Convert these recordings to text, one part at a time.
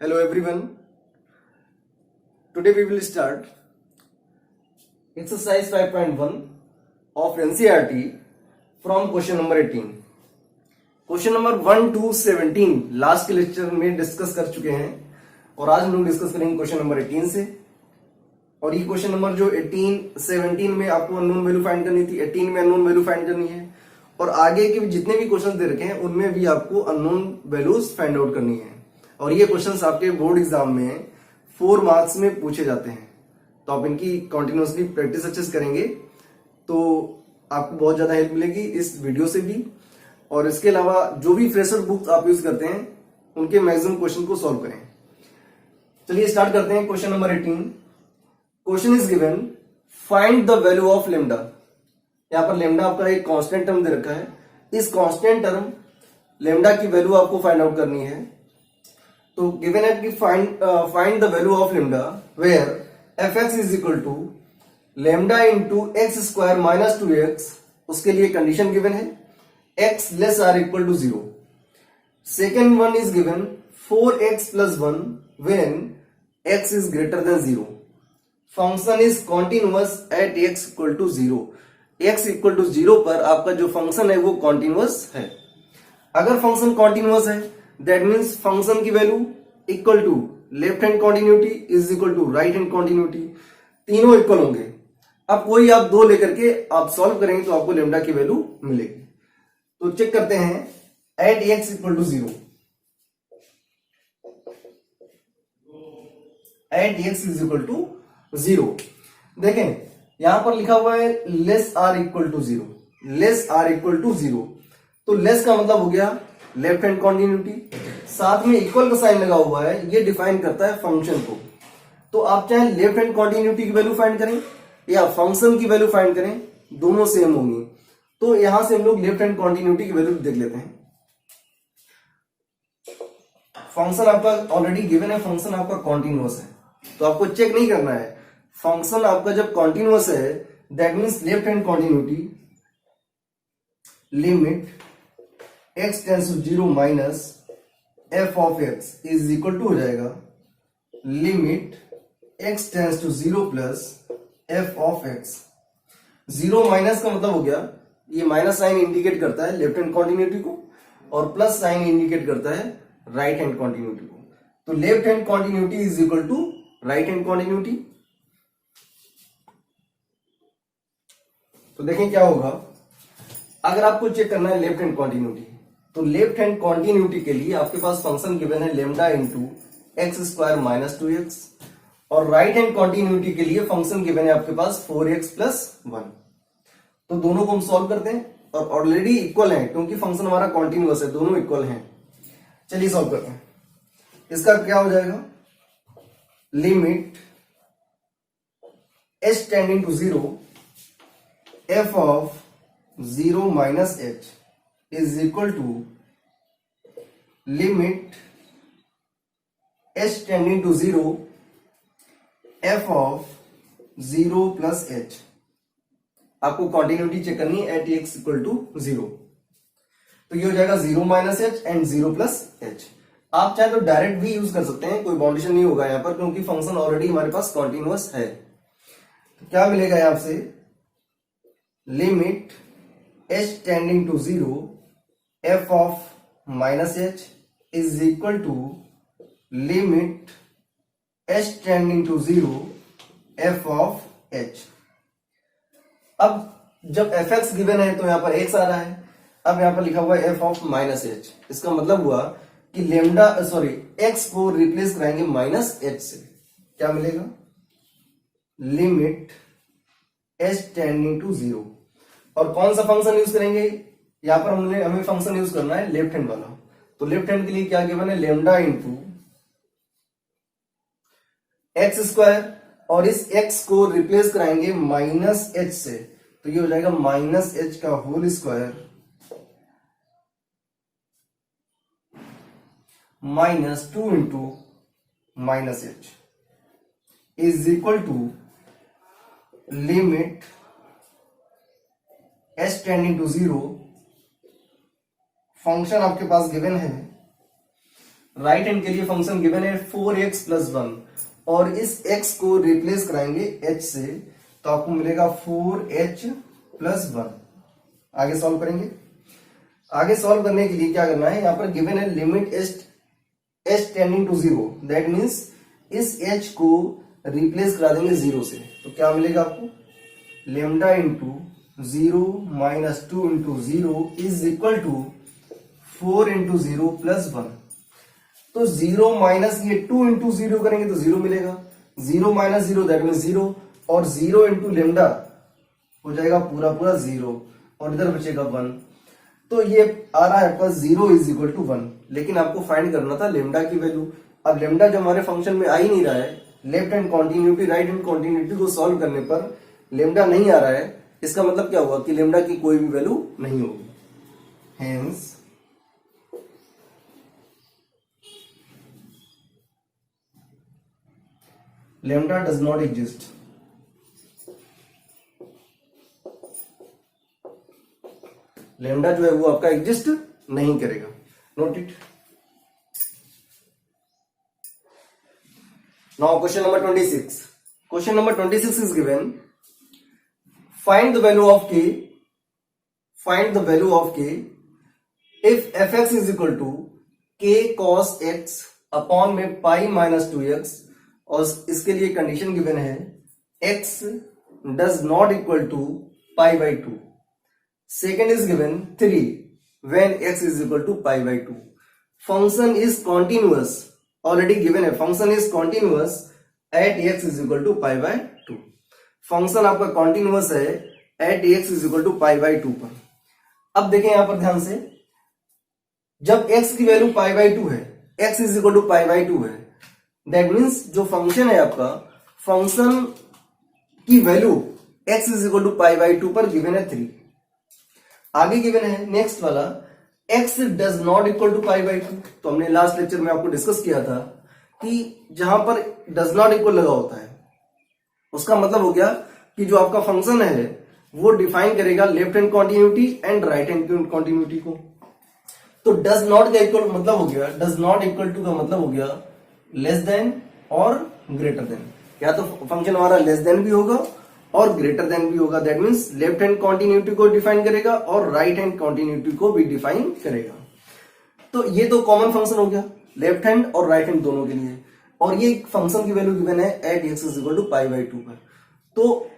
Hello everyone. Today we will start exercise 5.1 of NCERT from question number 18. Question number 1 to 17 last के lecture में discuss कर चुके हैं और आज हम लोग डिस्कस करेंगे क्वेश्चन नंबर 18 से। और ये क्वेश्चन नंबर जो 17 में आपको अननोन वैल्यू फाइंड करनी थी, 18 में अननोन वैल्यू फाइंड करनी है और आगे के जितने भी क्वेश्चन दे रखे हैं उनमें भी आपको अननोन वैल्यूज फाइंड आउट करनी है। और ये क्वेश्चंस आपके बोर्ड एग्जाम में 4 मार्क्स में पूछे जाते हैं, तो आप इनकी कंटिन्यूअसली प्रैक्टिस अच्छे से करेंगे तो आपको बहुत ज्यादा हेल्प मिलेगी इस वीडियो से भी। और इसके अलावा जो भी फ्रेशर बुक्स आप यूज करते हैं उनके मैक्सिमम क्वेश्चन को सॉल्व करें। चलिए स्टार्ट करते हैं। Question number 18। Question is given find the value of lambda. यहां पर लेमडा आपका एक कांस्टेंट टर्म दे रखा है। इस कांस्टेंट टर्म लेमडा की वैल्यू आपको फाइंड आउट करनी है। तो गिवन है कि find the value of lambda where F X is equal to lambda into x square minus 2x। उसके लिए कंडीशन गिवन है x less or equal to 0। Second one is given 4x plus 1 when x is greater than 0। Function is continuous at x equal to 0। x equal to 0 पर आपका जो function है वो continuous है। अगर फंक्शन कॉन्टिन्यूअस है that means function की value equal to left hand continuity is equal to right hand continuity, तीनों इक्वल होंगे। अब कोई आप दो लेकर के आप सॉल्व करेंगे तो आपको लेमडा की वैल्यू मिलेगी। तो चेक करते हैं at X equal to 0। At x is equal to 0। देखें यहां पर लिखा हुआ है less or equal to 0। Less or equal to 0 तो लेस का मतलब हो गया लेफ्ट हैंड कॉन्टिन्यूटी, साथ में इक्वल का साइन लगा हुआ है, ये डिफाइन करता है फंक्शन को। तो आप चाहे लेफ्ट हैंड कॉन्टिन्यूटी की वैल्यू फाइंड करें या फंक्शन की वैल्यू फाइंड करें, दोनों सेम होंगी। तो यहां से हम लोग लेफ्ट हैंड कॉन्टिन्यूटी की वैल्यू देख लेते हैं। फंक्शन आपका ऑलरेडी गिवन है, फंक्शन आपका कॉन्टिन्यूअस है तो आपको चेक नहीं करना है। फंक्शन आपका जब कॉन्टिन्यूअस है that means left hand continuity limit x tends to 0 minus f of x is equal to हो जाएगा limit x tends to 0 plus f of x। 0 minus का मतलब हो गया ये माइनस साइन इंडिकेट करता है लेफ्ट हैंड कॉन्टिन्यूटी को और प्लस साइन इंडिकेट करता है राइट हैंड कॉन्टिन्यूटी को। तो left hand continuity is equal to right hand continuity. तो देखें क्या होगा अगर आपको चेक करना है लेफ्ट हैंड कॉन्टिन्यूटी। तो लेफ्ट हैंड कॉन्टिन्यूटी के लिए आपके पास फंक्शन गिवन है lambda into x square minus 2x और राइट हैंड कॉन्टिन्यूटी के लिए फंक्शन गिवन है आपके पास 4x प्लस 1। तो दोनों को हम सॉल्व करते हैं और ऑलरेडी इक्वल है क्योंकि फंक्शन हमारा कॉन्टिन्यूअस है, दोनों इक्वल हैं। चलिए सॉल्व करते हैं। इसका क्या हो जाएगा limit h tending to 0 f of 0 minus h is equal to limit h tending to 0 f of 0 plus h। आपको कॉन्टिन्यूटी चेक करनी है एट एक्स इक्वल टू 0। तो ये हो जाएगा 0 minus H and 0 plus H. आप चाहे तो डायरेक्ट भी यूज कर सकते हैं, कोई बाउंडेशन नहीं होगा यहां पर क्योंकि फंक्शन ऑलरेडी हमारे पास कॉन्टिन्यूअस है। तो क्या मिलेगा यहां से limit h tending to 0 f of minus h is equal to limit h tending to 0 f of h। अब जब fx गिवन है तो यहां पर x आ रहा है। अब यहां पर लिखा हुआ है f of माइनस h। इसका मतलब हुआ कि लेमडा x को रिप्लेस कराएंगे माइनस h से। क्या मिलेगा लिमिट h टेंडिंग टू 0 और कौन सा फंक्शन यूज करेंगे यहां पर हमें फंक्शन यूज करना है लेफ्ट हैंड वाला। तो लेफ्ट हैंड के लिए क्या गिवन है लेमडा इंटू एक्स स्क्वायर और इस x को रिप्लेस कराएंगे माइनस h से। तो ये हो जाएगा माइनस h का whole square minus 2 into minus h is equal to limit h tending to 0। Function आपके पास गिवन है राइट हैंड के लिए फंक्शन गिवन है 4x प्लस 1 और इस x को रिप्लेस कराएंगे h से तो आपको मिलेगा 4h प्लस 1। आगे सॉल्व करेंगे। आगे सॉल्व करने के लिए क्या करना है, यहां पर गिवन है limit h tending to 0, that means इस h को रिप्लेस करा देंगे 0 से तो क्या मिलेगा आपको, lambda into 0 minus 2 into 0 is equal to 4 into 0 plus 1। तो 0 माइनस ये 2 इंटू 0 करेंगे तो 0 मिलेगा, 0 माइनस 0 दैट मीन 0 और 0 इंटू लेमडा हो जाएगा पूरा पूरा 0 और इधर बचेगा 1। तो ये आ रहा है आपका 0 इज इक्वल टू 1, लेकिन आपको फाइंड करना था लेमडा की वैल्यू। अब लेमडा जो हमारे फंक्शन में आ ही नहीं रहा है, left hand continuity right hand continuity को सॉल्व करने पर लेमडा नहीं आ रहा है, इसका मतलब क्या हुआ कि लेमडा की कोई भी वैल्यू नहीं होगी। Hence lambda does not exist. Lambda जो है वो आपका एग्जिस्ट नहीं करेगा। Note it. Now question number 26। Question number 26 is given. Find the value of k. Find the value of k if fx is equal to k cos x upon में pi minus 2x और इसके लिए condition given है x does not equal to pi by 2। Second is given 3 when x is equal to pi by 2। Function is continuous, already given है function is continuous at x is equal to pi by 2। Function आपका continuous है at x is equal to pi by 2 पर। अब देखें यहां पर ध्यान से, जब x की वैल्यू पाई बाई 2 है, x is equal to pi by 2 है, दैट मीन्स जो फंक्शन है आपका, फंक्शन की value x is equal to pi by 2 पर गिवन है 3। आगे गिवन है नेक्स्ट वाला x does not equal to pi by 2। तो हमने लास्ट लेक्चर में आपको डिस्कस किया था कि जहां पर डज नॉट इक्वल लगा होता है उसका मतलब हो गया कि जो आपका फंक्शन है वो डिफाइन करेगा left hand continuity and right hand continuity को। तो डज नॉट का इक्वल मतलब हो गया, डज नॉट इक्वल टू का मतलब हो गया लेस देन और ग्रेटर देन। या तो फंक्शन हमारा लेस देन भी होगा और ग्रेटर देन भी होगा, that means left hand continuity को डिफाइन करेगा और राइट हैंड कॉन्टिन्यूटी को भी डिफाइन करेगा। तो ये तो कॉमन फंक्शन हो गया लेफ्ट हैंड और राइट हैंड दोनों के लिए, और ये फंक्शन की वैल्यू गिवन है at x is equal to pi by 2 पर। तो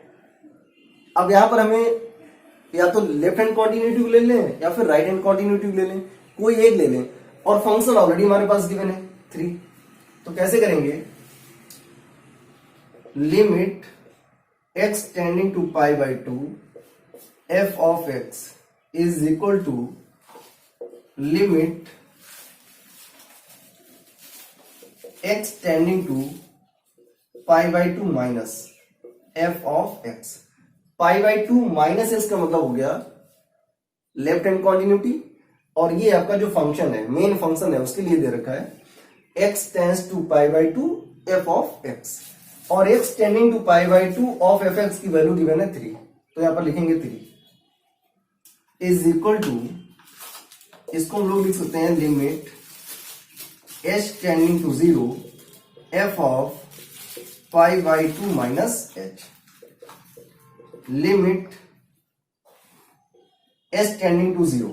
अब यहां पर हमें या तो लेफ्ट हैंड कॉन्टिन्यूटी को ले लें या फिर राइट हैंड कॉन्टिन्यूटी को ले लें, कोई एक ले लें, और फंक्शन ऑलरेडी हमारे पास गिवन है 3। तो कैसे करेंगे, limit x tending to pi by 2 f of x is equal to limit x tending to pi by 2 minus f of x। Pi by 2 minus x का मतलब हो गया लेफ्ट हैंड कॉन्टिन्यूटी, और ये आपका जो फंक्शन है मेन फंक्शन है उसके लिए दे रखा है x tends to pi by 2 f of x, और x tending to pi by 2 of f x की वैल्यू गिवन है 3। तो यहां पर लिखेंगे 3 इज इक्वल टू, इसको हम लोग लिख सकते हैं limit h tending to 0 f of pi by 2 minus h, limit h tending to 0।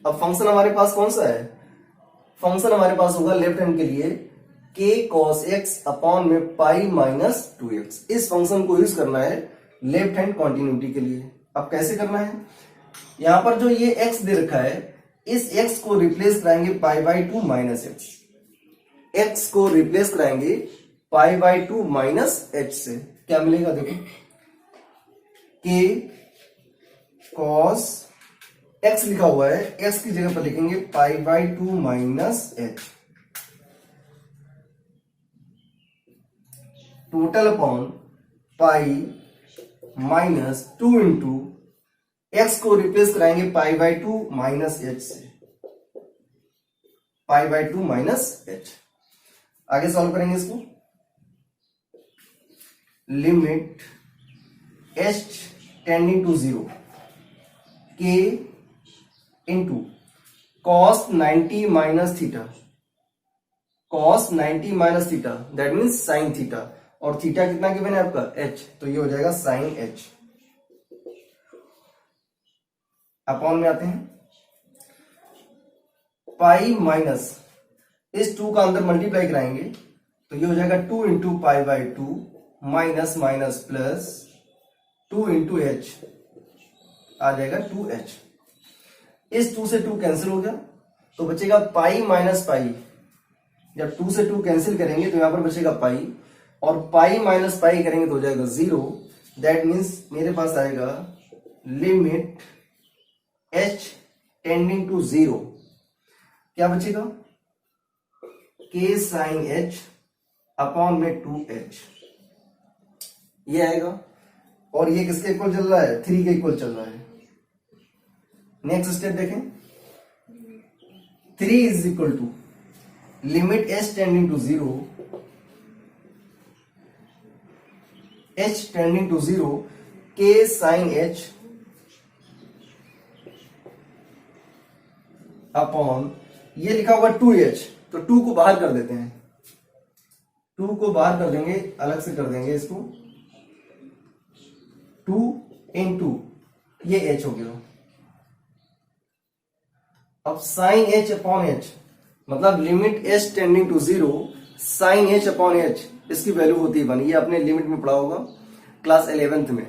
अब फंक्शन हमारे पास कौन सा है, फंक्शन हमारे पास होगा लेफ्ट हैंड के लिए k cos x अपॉन में पाई माइनस 2x। इस फंक्शन को यूज करना है लेफ्ट हैंड कॉन्टिन्यूटी के लिए। अब कैसे करना है, यहां पर जो ये x दे रखा है इस x को रिप्लेस कराएंगे पाई बाई 2 माइनस h, x को रिप्लेस कराएंगे पाई बाई 2 माइनस h से, क्या मिलेगा देखो, k cos x लिखा हुआ है, x की जगह पर लिखेंगे पाई by 2 minus h total upon pi minus 2 into x को रिप्लेस कराएंगे पाई बाई 2 माइनस एच से, पाई बाई 2 माइनस एच। आगे सॉल्व करेंगे इसको, लिमिट एच टेंडिंग टू 0 के into cos 90 minus theta cos 90 minus theta, that means sine theta, और theta कितना given है आपका h, तो ये हो जाएगा साइन h। अपॉन में आते हैं, पाई माइनस इस 2 का अंदर मल्टीप्लाई कराएंगे तो ये हो जाएगा 2 into pi by 2 minus minus plus 2 into h, आ जाएगा 2h। इस 2 से 2 कैंसिल हो गया तो बचेगा पाई माइनस पाई। जब 2 से 2 कैंसिल करेंगे तो यहां पर बचेगा पाई, और पाई माइनस पाई करेंगे तो हो जाएगा 0। दैट मीन्स मेरे पास आएगा लिमिट h टेंडिंग टू 0, क्या बचेगा k साइन h अपॉन में 2h, ये आएगा। और ये किसके इक्वल चल रहा है, 3 के इक्वल चल रहा है। नेक्स्ट स्टेप देखें, 3 is equal to limit h tending to 0, h tending to 0 k sine h upon, ये लिखा होगा 2h, तो 2 को बाहर कर देते हैं, 2 को बाहर कर देंगे, अलग से कर देंगे इसको, 2 इंटू ये h हो गया। अब साइन h अपॉन h, मतलब limit h tending to 0 sine h upon h, इसकी वैल्यू होती है 1। ये आपने लिमिट में पढ़ा होगा क्लास 11th में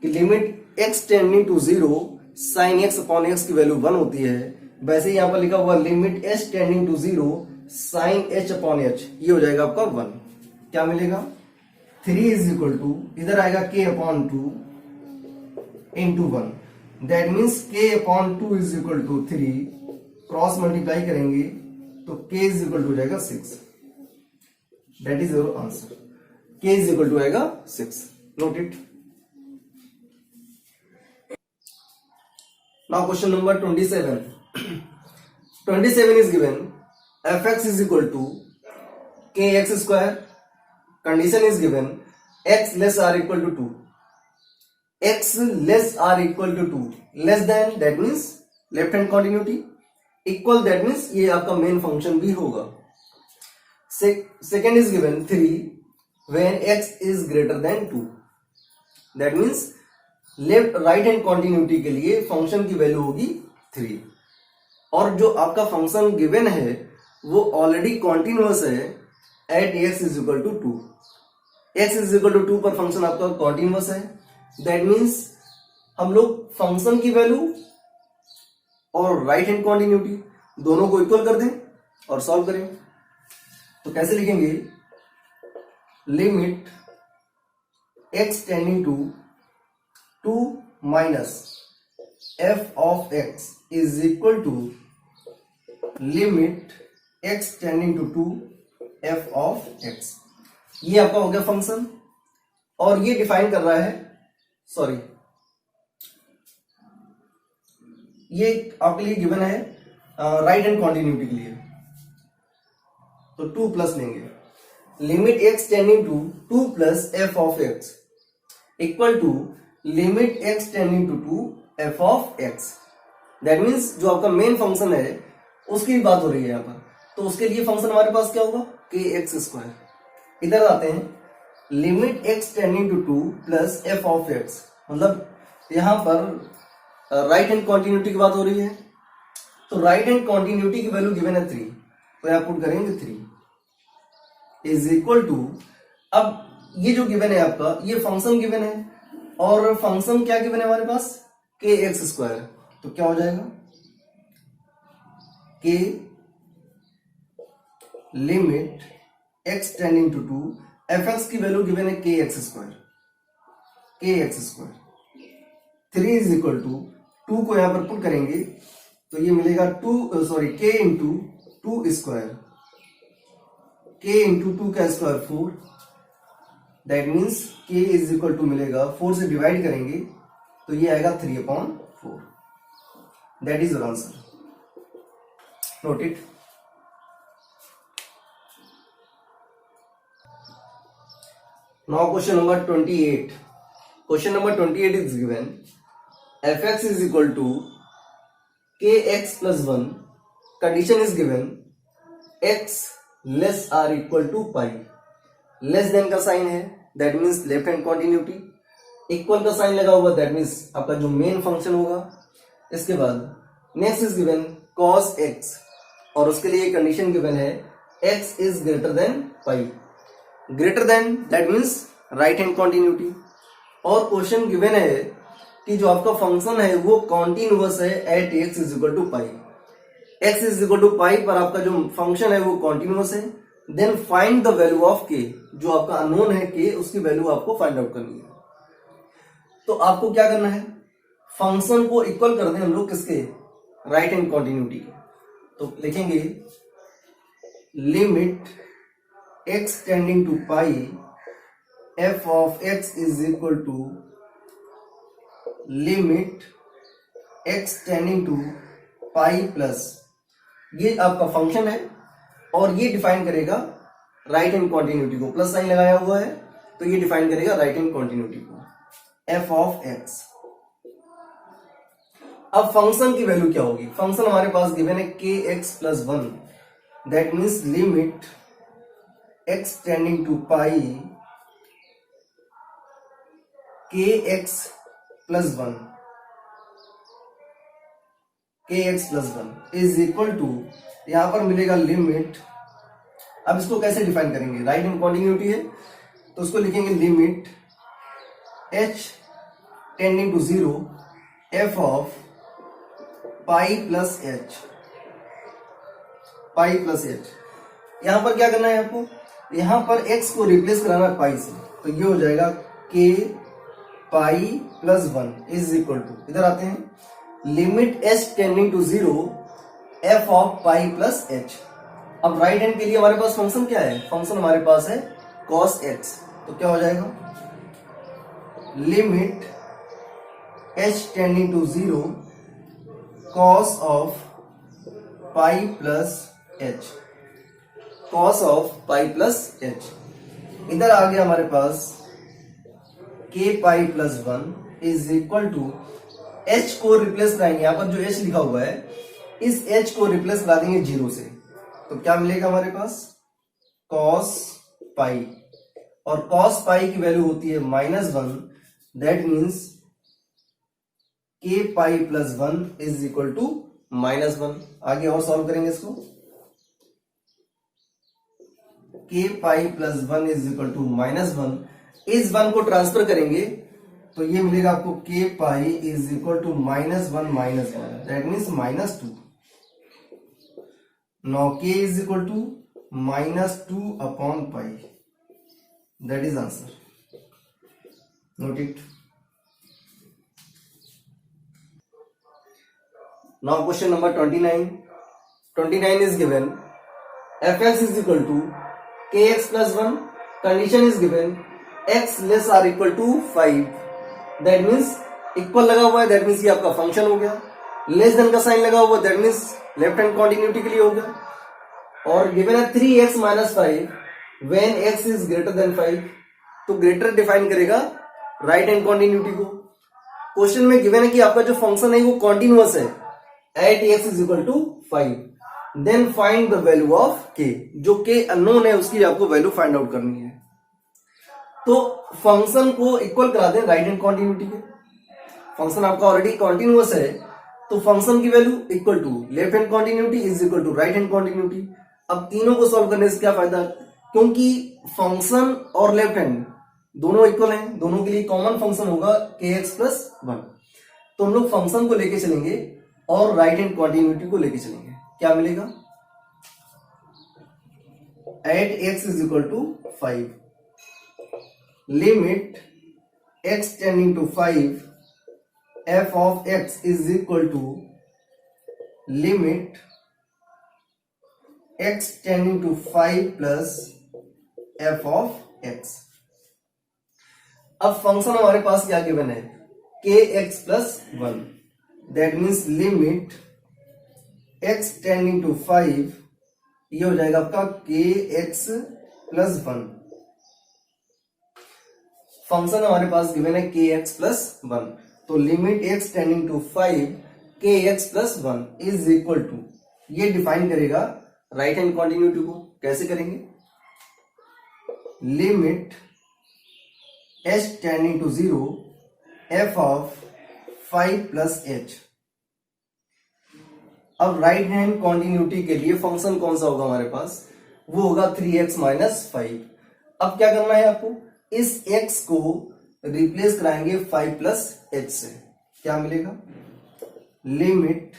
कि limit x tending to 0 sine x upon x की वैल्यू 1 होती है। वैसे यहां पर लिखा हुआ limit h tending to 0 sine h upon h, ये हो जाएगा आपका 1। क्या मिलेगा, 3 इज इक्वल टू, इधर आएगा k upon 2 into 1, that means k upon 2 is equal to 3, cross multiply करेंगे तो k इज इक्वल टू हो जाएगा 6। That is your answer, k is equal to आएगा 6। Note it. Now question number 27। 27 is given fx is equal to kx square. Condition is given x less or equal to 2. X less or equal to 2. Less than, that means left hand continuity. Equal, that means ये आपका main function भी होगा। Second is given 3 when x is greater than 2. That means left right hand continuity के लिए function की value होगी 3, और जो आपका फंक्शन गिवन है वो ऑलरेडी कॉन्टिन्यूअस है at x is equal to 2। x is equal to 2 पर फंक्शन आपका कॉन्टिन्यूअस है। दैट मीन्स हम लोग फंक्शन की वैल्यू और राइट हैंड कॉन्टिन्यूटी दोनों को इक्वल कर दें और सॉल्व करें। तो कैसे लिखेंगे, limit x tending to 2 minus f of x is equal to limit x tending to 2 f of x। ये आपका हो गया फंक्शन, और ये डिफाइन कर रहा है, सॉरी ये आपके लिए गिवन है राइट हैंड कॉन्टिन्यूटी के लिए, तो 2 प्लस लेंगे, limit x tending to 2 plus f of x equal to limit x tending to 2 f of x। That means जो आपका मेन फंक्शन है उसकी भी बात हो रही है यहाँ पर, तो उसके लिए फंक्शन हमारे पास क्या होगा, kx स्क्वायर। इधर आते हैं, limit x tending to 2 plus f of x, मतलब यहां पर राइट हैंड कॉन्टिन्यूटी की बात हो रही है, तो राइट हैंड कॉन्टिन्यूटी की वैल्यू गिवन है 3, तो यहां पुट करेंगे 3 इज इक्वल टू, अब ये जो गिवन है आपका ये फंक्शन गिवन है, और फंक्शन क्या गिवन है हमारे पास, kx स्क्वायर, तो क्या हो जाएगा k limit x tending to 2, fx की वैल्यू गिवन है kx square, 3 is equal to 2 को यहां पर पुट करेंगे तो ये मिलेगा k into 2 square, k into 2 का square 4, that means k is equal to मिलेगा 4 से डिवाइड करेंगे तो ये आएगा 3/4। That is answer, note it. Now question number 28। Question number 28 is given fx is equal to kx plus 1. Condition is given x less or equal to pi. Less than का sign है, that means left hand continuity. Equal का sign लगा हुआ, that means आपका जो main function होगा। इसके बाद next is given cos x, और उसके लिए कंडीशन गिवन है x is greater than pi. Greater than that means right hand continuity. और क्वेश्चन गिवन है कि जो आपका फंक्शन है वो कॉन्टिन्यूअस है at x is equal to pi. x is equal to pi पर आपका जो फंक्शन है वो कॉन्टिन्यूअस है। Then find the value of k, जो आपका अननोन है k, उसकी वैल्यू आपको फाइंड आउट करनी है। तो आपको क्या करना है, फंक्शन को इक्वल कर दें हम लोग किसके, राइट हैंड कॉन्टिन्यूटी के। तो लिखेंगे limit x tending to pi f of x is equal to limit x tending to pi plus, ये आपका फंक्शन है और ये डिफाइन करेगा राइट हैंड कॉन्टिन्यूटी को। प्लस साइन लगाया हुआ है तो ये डिफाइन करेगा राइट हैंड कॉन्टिन्यूटी को, f ऑफ x। अब फंक्शन की वैल्यू क्या होगी, फंक्शन हमारे पास गिवन है kx plus 1, that means limit x tending to pi kx plus 1, kx plus 1 is equal to, यहां पर मिलेगा लिमिट। अब इसको कैसे डिफाइन करेंगे, राइट हैंड कॉन्टिन्यूटी है तो उसको लिखेंगे limit h tending to 0 f of pi plus h, pi plus h। यहां पर क्या करना है आपको, यहां पर x को रिप्लेस कराना है पाई से, तो ये हो जाएगा k pi plus 1 is equal to, इधर आते हैं, limit h tending to 0 f of pi plus h। अब राइट हैंड के लिए हमारे पास फंक्शन क्या है, फंक्शन हमारे पास है cos x, तो क्या हो जाएगा limit h tending to 0 cos of pi plus h, cos of pi plus h। इधर आ गया हमारे पास k pi plus 1 is equal to, h को रिप्लेस कराएंगे, यहां पर जो h लिखा हुआ है इस h को रिप्लेस करा देंगे 0 से, तो क्या मिलेगा हमारे पास cos पाई, और cos पाई की वैल्यू होती है -1, that means k pi plus 1 is equal to -1। आगे और सॉल्व करेंगे इसको, k pi plus 1 is equal to -1, इस 1 को ट्रांसफर करेंगे तो ये मिलेगा आपको k pi is equal to -1, that means -2। Now k is equal to -2 upon pi, that is answer, note it. Now question number 29. 29 is given fx is equal to kx plus 1. Condition is given x less or equal to 5. That means equal लगा हुआ है, that means ये आपका function हो गया। Less than का sign लगा हुआ है, that means left hand continuity के लिए हो गया। और गिवन है 3x minus 5 when x is greater than 5, तो ग्रेटर डिफाइन करेगा राइट हैंड कॉन्टिन्यूटी को। क्वेश्चन में गिवन है कि आपका जो फंक्शन है वो कॉन्टिन्यूअस है at x is equal to 5, then find the value of k, जो k अननोन है उसकी आपको वैल्यू फाइंड आउट करनी है। तो फंक्शन को इक्वल करा दें राइट हैंड कॉन्टिन्यूटी के, फंक्शन आपका ऑलरेडी कॉन्टिन्यूअस है तो फंक्शन की value equal to left hand continuity is equal to right hand continuity. अब तीनों को सॉल्व करने से क्या फायदा, क्योंकि फंक्शन और लेफ्ट हैंड दोनों इक्वल हैं, दोनों के लिए कॉमन फंक्शन होगा kx प्लस 1, तो हम लोग फंक्शन को लेके चलेंगे और राइट हैंड कॉन्टिन्यूटी को लेके चलेंगे। क्या मिलेगा, at x is equal to 5, limit x tending to 5 f of x is equal to limit x tending to 5 plus f of x। अब फंक्शन हमारे पास क्या गिवन है, kx plus 1, that means limit x tending to 5, ये हो जाएगा आपका kx plus 1। Function हमारे पास गिवन है kx प्लस 1, तो limit x tending to 5 kx plus 1 is equal to, ये डिफाइन करेगा राइट हैंड कॉन्टिन्यूटी को। कैसे करेंगे? Limit h tending to 0 f of 5 plus h। अब राइट हैंड कॉन्टिन्यूटी के लिए फंक्शन कौन सा होगा हमारे पास? वो होगा 3x माइनस 5। अब क्या करना है आपको? इस x को रिप्लेस कराएंगे 5 प्लस h से। क्या मिलेगा? Limit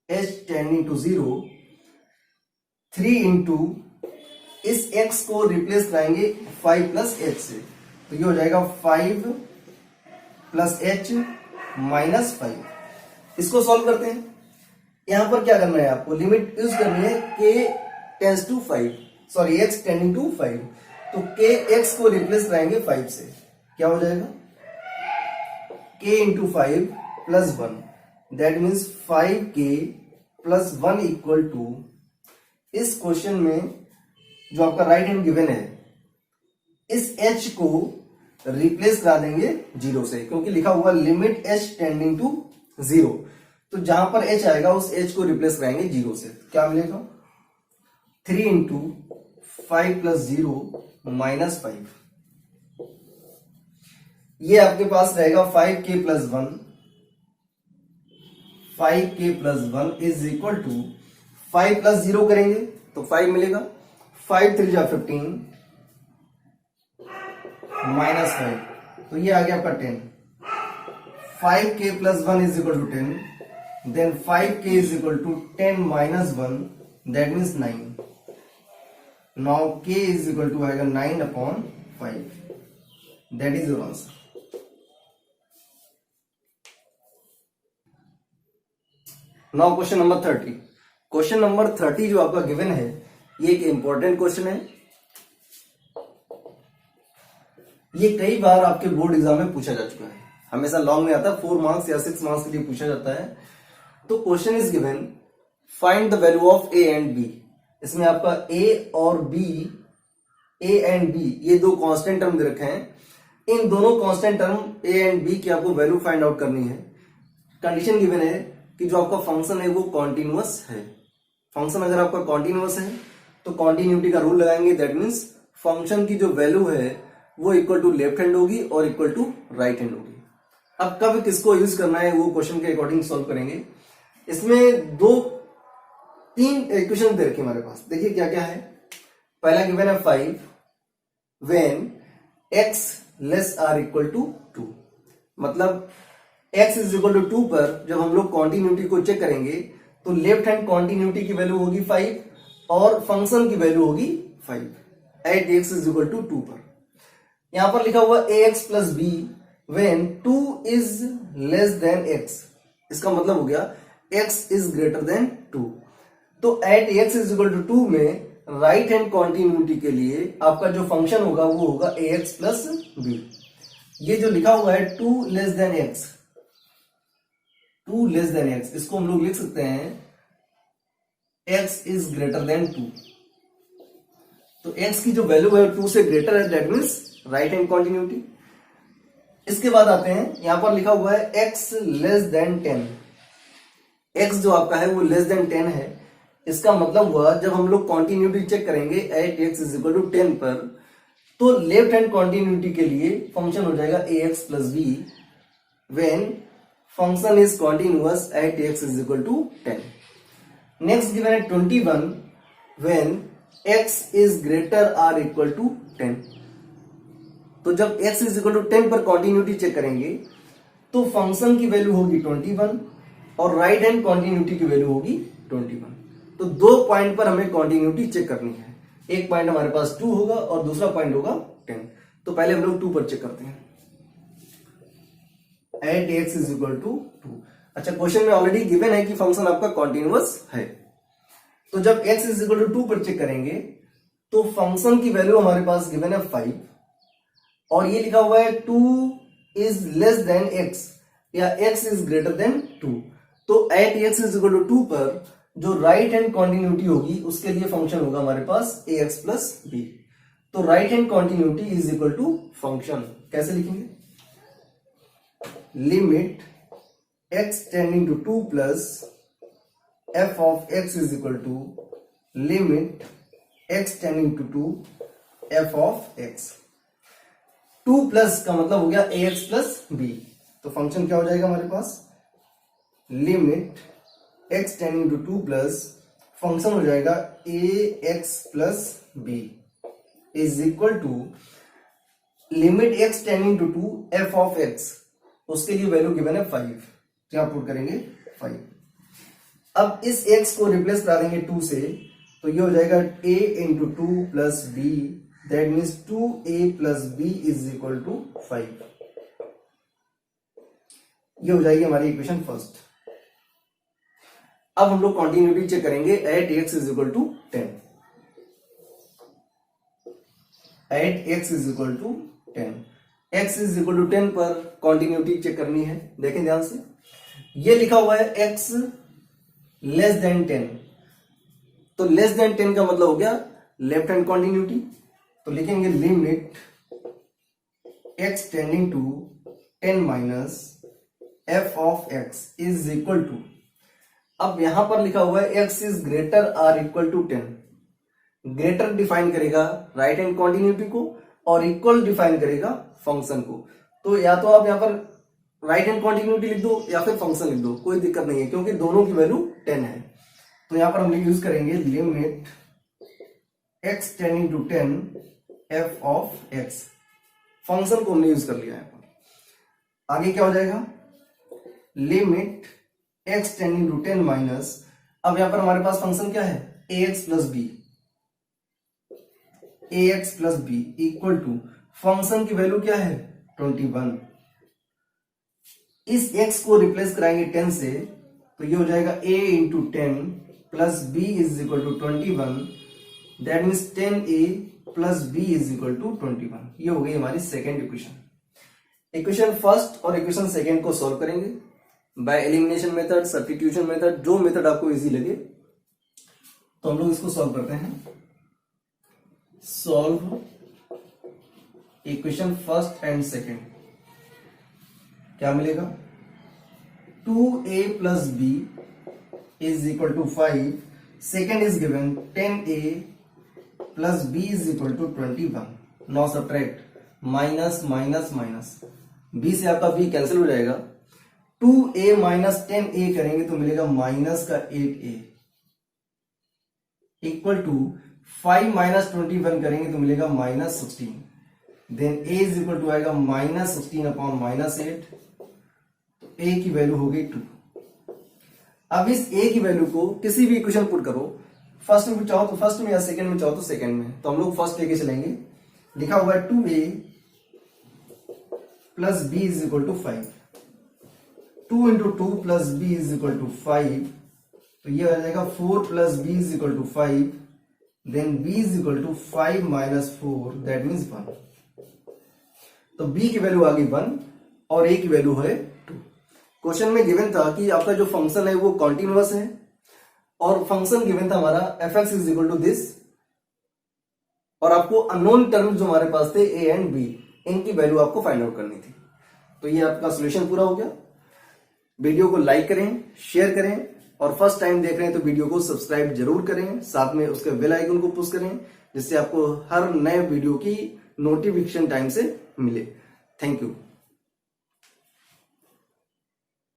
h tending to 0 3 into इस x को रिप्लेस कराएंगे 5 प्लस h से, तो ये हो जाएगा 5 प्लस h माइनस 5। इसको सॉल्व करते हैं। यहां पर क्या करना है आपको? लिमिट यूज करनी है k tends to 5, sorry x tending to 5, तो k x को रिप्लेस कराएंगे 5 से। क्या हो जाएगा? k into 5 plus 1, that means 5k plus 1 equal to, इस क्वेश्चन में जो आपका राइट हैंड गिवन है, इस h को रिप्लेस करा देंगे 0 से, क्योंकि लिखा हुआ लिमिट h टेंडिंग टू 0, तो जहां पर h आएगा उस h को रिप्लेस कराएंगे 0 से। क्या मिलेगा? 3 इंटू 5 प्लस 0 माइनस 5। ये आपके पास रहेगा 5k plus 1, 5k plus 1 is equal to 5 plus 0 करेंगे तो 5 मिलेगा, 5 3 जा 15 माइनस 5, तो ये आ गया आपका 10। 5k plus 1 is equal to 10, then 5k is equal to 10 minus 1, that means 9। Now k is equal to आएगा 9 upon 5, that is your answer. Now question number 30। Question number 30 जो आपका गिवन है, ये एक इंपॉर्टेंट क्वेश्चन है। ये कई बार आपके बोर्ड एग्जाम में पूछा जा चुका है, हमेशा लॉन्ग में आता है, 4 मार्क्स या 6 मार्क्स के लिए पूछा जाता है। तो question is given, find the value of a and b। इसमें आपका a और b, a एंड b ये दो कांस्टेंट टर्म दे रखे हैं। इन दोनों constant term a and b की आपको वैल्यू फाइंड आउट करनी है। कंडीशन गिवन है कि जो आपका फंक्शन है वो कॉन्टिन्यूअस है। फंक्शन अगर आपका कॉन्टिन्यूअस है तो कॉन्टिन्यूटी का रूल लगाएंगे, दैट मीन्स फंक्शन की जो वैल्यू है वो इक्वल टू लेफ्ट हैंड होगी और इक्वल टू राइट हैंड होगी। अब कब किसको यूज करना है वो क्वेश्चन के अकॉर्डिंग सॉल्व करेंगे। इसमें 3 इक्वेशन दे रखी हमारे पास, देखिए क्या क्या है। पहला गिवन है 5 when x less or equal to 2, मतलब x इज इक्वल टू 2 पर जब हम लोग कॉन्टिन्यूटी को चेक करेंगे तो लेफ्ट हैंड कॉन्टिन्यूटी की वैल्यू होगी 5 और फंक्शन की वैल्यू होगी 5 at x is equal to 2 पर। यहां पर लिखा हुआ ax plus b when 2 is less than x, इसका मतलब हो गया x इज ग्रेटर देन 2। तो at x is equal to 2 में राइट हैंड कॉन्टिन्यूटी के लिए आपका जो फंक्शन होगा वो होगा ax प्लस b। ये जो लिखा हुआ है 2 less than x, 2 less than x, इसको हम लोग लिख सकते हैं x इज ग्रेटर देन 2। तो x की जो वैल्यू है 2 से ग्रेटर है, that means right hand continuity. इसके बाद आते हैं, यहां पर लिखा हुआ है x लेस देन 10, x जो आपका है वो लेस देन 10 है। इसका मतलब हुआ जब हम लोग कॉन्टिन्यूटी चेक करेंगे at x is equal to 10 पर, तो लेफ्ट हैंड कॉन्टिन्यूटी के लिए फंक्शन हो जाएगा ax plus b when function is continuous at x is equal to 10। Next given है 21 when x is greater or equal to 10। तो जब x इज इक्वल टू 10 पर कॉन्टिन्यूटी चेक करेंगे तो फंक्शन की वैल्यू होगी 21 और राइट हैंड कॉन्टिन्यूटी की वैल्यू होगी 21। तो 2 पॉइंट पर हमें कॉन्टिन्यूटी चेक करनी है। एक पॉइंट हमारे पास 2 होगा और दूसरा पॉइंट होगा 10। तो पहले हम लोग 2 पर चेक करते हैं, at x is equal to 2। अच्छा, क्वेश्चन में ऑलरेडी गिवन है कि फंक्शन आपका कॉन्टिन्यूअस है। तो जब x इज इक्वल टू 2 पर चेक करेंगे तो फंक्शन की वैल्यू हमारे पास गिवन है 5 और ये लिखा हुआ है 2 इज लेस देन x या x इज ग्रेटर देन 2। तो at x is equal to 2 पर जो राइट हैंड कॉन्टिन्यूटी होगी उसके लिए फंक्शन होगा हमारे पास ax प्लस b। तो right hand continuity is equal to function कैसे लिखेंगे? Limit x tending to 2 plus f of x is equal to limit x tending to 2 f of x। 2 plus का मतलब हो गया ax प्लस b, तो function क्या हो जाएगा हमारे पास, limit x tending to 2 plus function हो जाएगा ax plus b is equal to limit x tending to 2 f of x, उसके लिए वैल्यू गिवन है 5, तो यहां पुट करेंगे 5। अब इस x को रिप्लेस करा देंगे 2 से, तो ये हो जाएगा a into 2 plus b, that means 2a plus b is equal to 5। ये हो जाएगी हमारी इक्वेशन फर्स्ट। अब हम लोग कॉन्टिन्यूटी चेक करेंगे at x is equal to 10। At x is equal to 10, x is equal to 10 पर कॉन्टिन्यूटी चेक करनी है। देखें ध्यान से, ये लिखा हुआ है x लेस देन 10, तो लेस देन 10 का मतलब हो गया लेफ्ट हैंड कॉन्टिन्यूटी, तो लिखेंगे limit x tending to 10 minus f of x is equal to, अब यहां पर लिखा हुआ है x is greater or equal to 10। Greater define करेगा राइट हैंड कॉन्टिन्यूटी को और इक्वल डिफाइन करेगा फंक्शन को। तो या तो आप यहां पर राइट हैंड कॉन्टिन्यूटी लिख दो या फिर फंक्शन लिख दो, कोई दिक्कत नहीं है क्योंकि दोनों की वैल्यू 10 है। तो यहां पर हम यूज करेंगे limit x tending to 10 f of x, function को हमने यूज कर लिया है। आगे क्या हो जाएगा, limit x tending to 10 minus, अब यहां पर हमारे पास फंक्शन क्या है ax plus b, ax plus b equal to function की वैल्यू क्या है 21। इस x को रिप्लेस कराएंगे 10 से, तो ये हो जाएगा a into 10 plus b is equal to 21, that means 10a plus b is equal to 21। ये हो गई हमारी सेकेंड इक्वेशन। इक्वेशन फर्स्ट और इक्वेशन सेकेंड को सॉल्व करेंगे by elimination method, substitution method, जो मेथड आपको इजी लगे। तो हम लोग इसको सॉल्व करते हैं। Solve equation first and second, क्या मिलेगा, 2a plus b is equal to 5, second is given 10a plus b is equal to 21। Now subtract minus minus minus, b से आपका b कैंसिल हो जाएगा, 2a माइनस 10a करेंगे तो मिलेगा minus का 8a इक्वल टू 5 माइनस 21 करेंगे तो मिलेगा minus 16, then a is equal to आएगा माइनस 16 अपॉन माइनस 8, तो a की वैल्यू हो गई 2। अब इस a की वैल्यू को किसी भी इक्वेशन पुट करो, फर्स्ट में चाहो तो फर्स्ट में या सेकंड में चाहो तो सेकंड में, तो हम लोग फर्स्ट लेके चलेंगे। लिखा हुआ है 2a plus b is equal to 5, 2 into 2 plus b is equal to 5, तो ये आ जाएगा 4 plus b is equal to 5, then b is equal to 5 minus 4, that means 1। तो b की वैल्यू आ गई 1 और a की वैल्यू है 2। क्वेश्चन में गिवन था कि आपका जो फंक्शन है वो कॉन्टिन्यूअस है और फंक्शन गिवन था हमारा f(x) is equal to this, और आपको अननोन टर्म जो हमारे पास थे a एंड b, इनकी वैल्यू आपको फाइंड आउट करनी थी। तो ये आपका सोल्यूशन पूरा हो गया। वीडियो को लाइक करें, शेयर करें और फर्स्ट टाइम देख रहे हैं तो वीडियो को सब्सक्राइब जरूर करें, साथ में उसके बेल आइकन को पुश करें जिससे आपको हर नए वीडियो की नोटिफिकेशन टाइम से मिले। Thank you.